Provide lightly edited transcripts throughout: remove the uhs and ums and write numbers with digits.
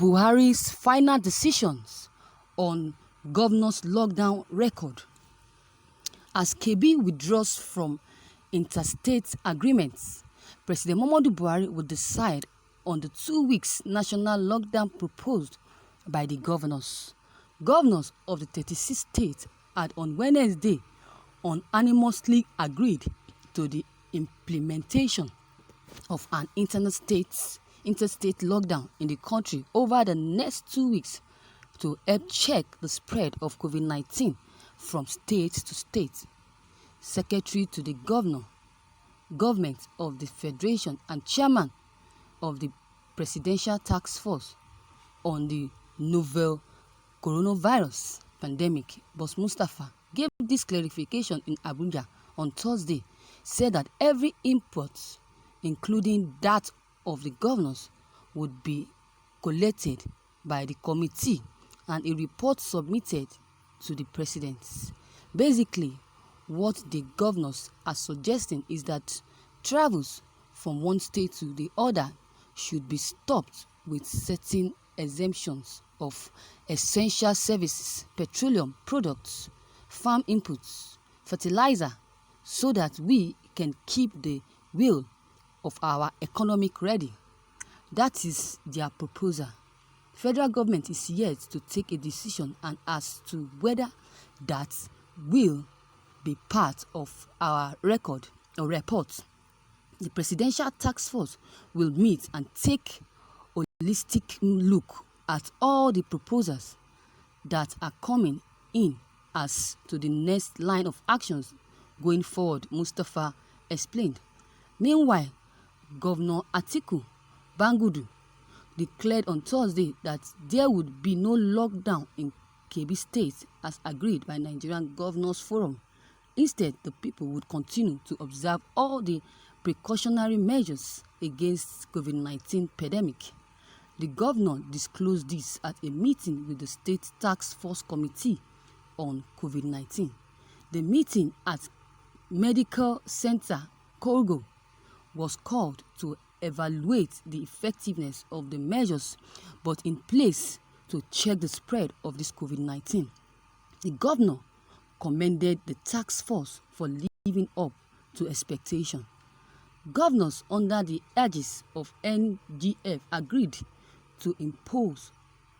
Buhari's final decisions on governor's lockdown record. As Kebbi withdraws from interstate agreements, President Muhammadu Buhari will decide on the 2 weeks national lockdown proposed by the governors. Governors of the 36 states had on Wednesday unanimously agreed to the implementation of an interstate lockdown in the country over the next 2 weeks to help check the spread of COVID-19 from state to state. Secretary to the government of the Federation and chairman of the Presidential Task Force on the novel coronavirus pandemic, Boss Mustapha, gave this clarification in Abuja on Thursday, said that every input, including that of the governors, would be collated by the committee and a report submitted to the president. Basically, what the governors are suggesting is that travels from one state to the other should be stopped with certain exemptions of essential services, petroleum products, farm inputs, fertilizer, so that we can keep the wheel of our economic ready. That is their proposal. Federal government is yet to take a decision and as to whether that will be part of our record or report. The Presidential Task Force will meet and take a holistic look at all the proposals that are coming in as to the next line of actions going forward, Mustapha explained. Meanwhile, Governor Atiku Bangudu declared on Thursday that there would be no lockdown in Kebbi State as agreed by Nigerian Governors Forum. Instead, the people would continue to observe all the precautionary measures against COVID-19 pandemic. The governor disclosed this at a meeting with the State Task Force Committee on COVID-19. The meeting at Medical Center Korgo was called to evaluate the effectiveness of the measures but in place to check the spread of this COVID-19. The governor commended the task force for living up to expectation. Governors under the aegis of NGF agreed to impose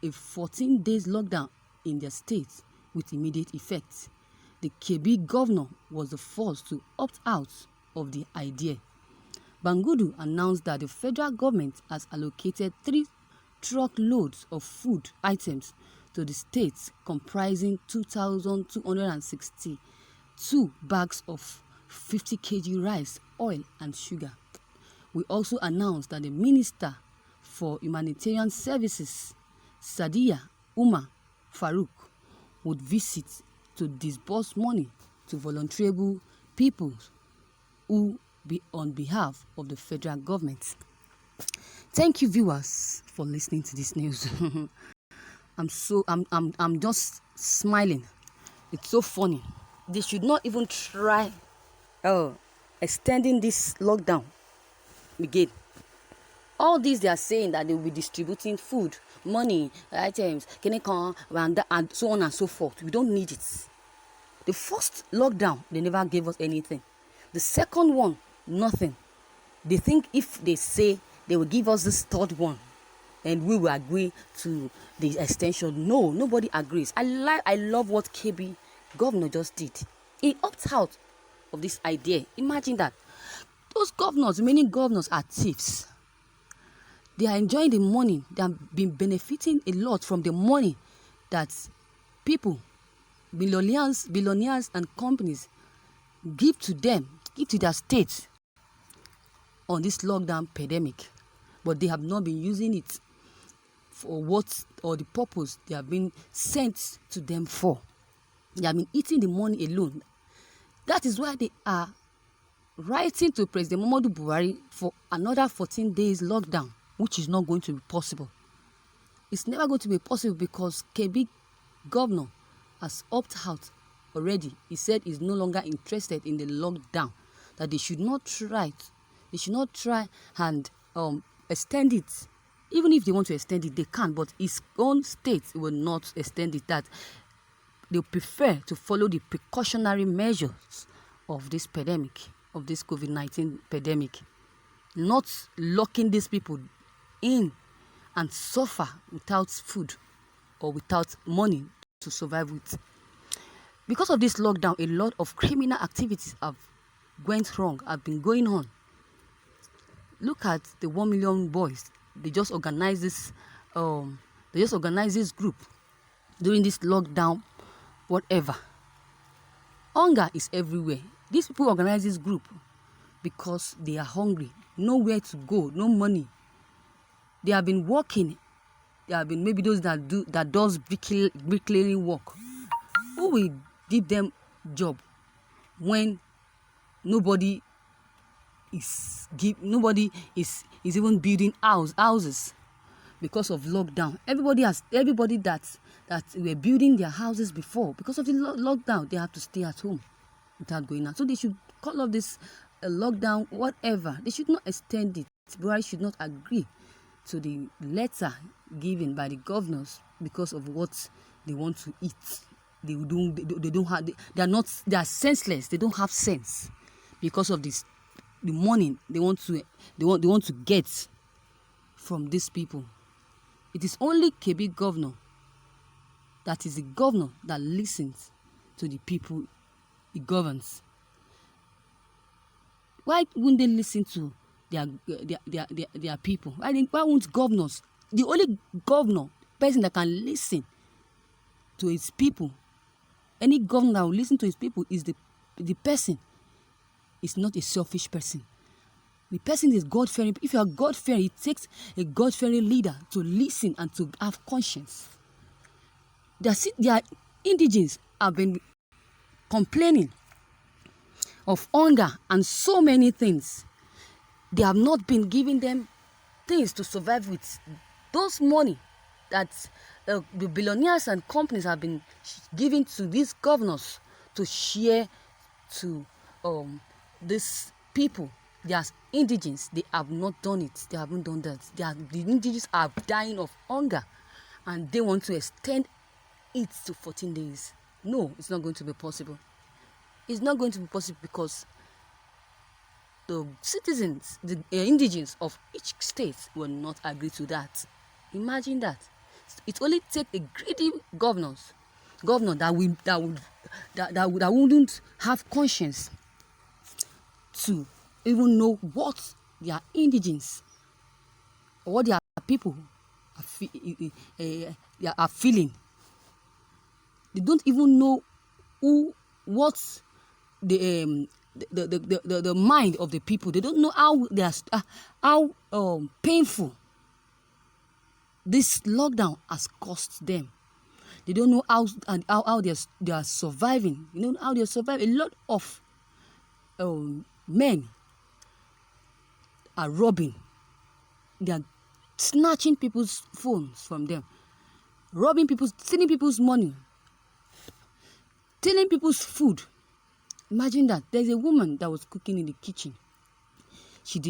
a 14-day lockdown in their states with immediate effect. The Kebbi governor was the first to opt out of the idea. Bangudu announced that the federal government has allocated 3 truckloads of food items to the states, comprising 2,262 bags of 50 kg rice, oil, and sugar. We also announced that the Minister for Humanitarian Services, Sadiya Umar Farouk, would visit to disburse money to vulnerable people who be on behalf of the federal government. Thank you, viewers, for listening to this news. I'm just smiling. It's so funny. They should not even try extending this lockdown again. All these they are saying that they will be distributing food, money, items, and so on and so forth. We don't need it. The first lockdown, they never gave us anything. The second one, nothing. They think if they say they will give us this third one and we will agree to the extension. No, nobody agrees. I love what Kebbi governor just did. He opted out of this idea. Imagine that. Those governors, many governors are thieves. They are enjoying the money. They have been benefiting a lot from the money that people, billionaires and companies give to them, give to their states on this lockdown pandemic. But they have not been using it for what or the purpose they have been sent to them for. They have been eating the money alone. That is why they are writing to President Muhammadu Buhari for another 14 days lockdown, which is not going to be possible. It's never going to be possible because Kebbi governor has opted out already. He said he's no longer interested in the lockdown, that they should not try and extend it Even if they want to extend it, they can, but his own state will not extend it. That they prefer to follow the precautionary measures of this pandemic, of this COVID-19 pandemic, not locking these people in and suffer without food or without money to survive with. Because of this lockdown, a lot of criminal activities have been going on. Look at the 1 million boys. They just organized this group during this lockdown, whatever. Hunger is everywhere. These people organize this group because they are hungry, nowhere to go, no money. They have been working. There have been maybe those that does bricklaying work. Who will give them job when nobody is even building houses because of lockdown? Everybody that were building their houses before, because of the lockdown, they have to stay at home without going out. So they should call off this lockdown, whatever. They should not extend it. Buhari should not agree to the letter given by the governors because of what they want to eat. They are senseless. They don't have sense because of this, the money they want to get from these people. It is only Kebbi governor that is the governor that listens to the people he governs. Why wouldn't they listen to their people? Why won't governors, the only person that can listen to his people, any governor that will listen to his people is the person is not a selfish person. The person is God-fearing. If you are God-fearing, it takes a God-fearing leader to listen and to have conscience. Their indigenes have been complaining of hunger and so many things. They have not been giving them things to survive with. Those money that the billionaires and companies have been giving to these governors to share to these people, their indigenes, they have not done it. They haven't done that. The indigenes are dying of hunger, and they want to extend it to 14 days. No, it's not going to be possible. It's not going to be possible because the citizens, the indigenes of each state will not agree to that. Imagine that. It only takes a greedy governor that wouldn't have conscience to even know what their indigenes or what their people are feeling. They don't even know what the mind of the people. They don't know how painful this lockdown has cost them. They don't know how they are surviving. You know how they survive. A lot of men are robbing. They are snatching people's phones from them, stealing people's money, stealing people's food. Imagine that. There's a woman that was cooking in the kitchen. She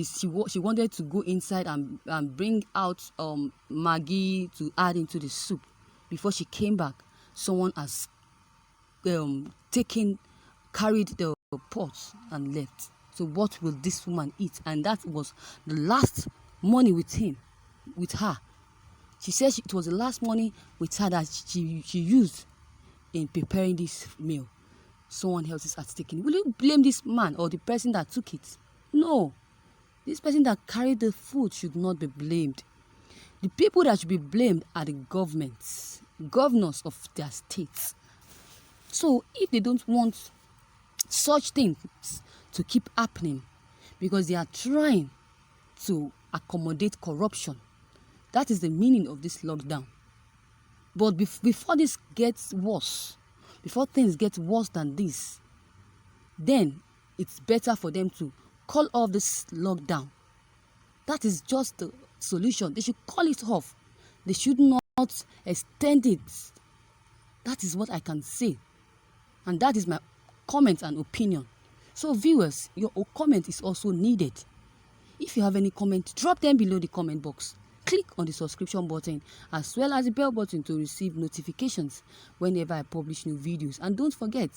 wanted to go inside and bring out Maggi to add into the soup. Before she came back, someone has carried the pot and left. So what will this woman eat? And that was the last money with her. She said it was the last money with her that she used in preparing this meal. Someone else is at stake. Will you blame this man or the person that took it? No. This person that carried the food should not be blamed. The people that should be blamed are the governors of their states. So if they don't want such things to keep happening because they are trying to accommodate corruption, that is the meaning of this lockdown. But before this gets worse, before things get worse than this, then it's better for them to call off this lockdown. That is just the solution. They should call it off. They should not extend it. That is what I can say. And that is my comment and opinion. So viewers, your comment is also needed. If you have any comment, drop them below the comment box. click on the subscription button as well as the bell button to receive notifications whenever I publish new videos. And don't forget,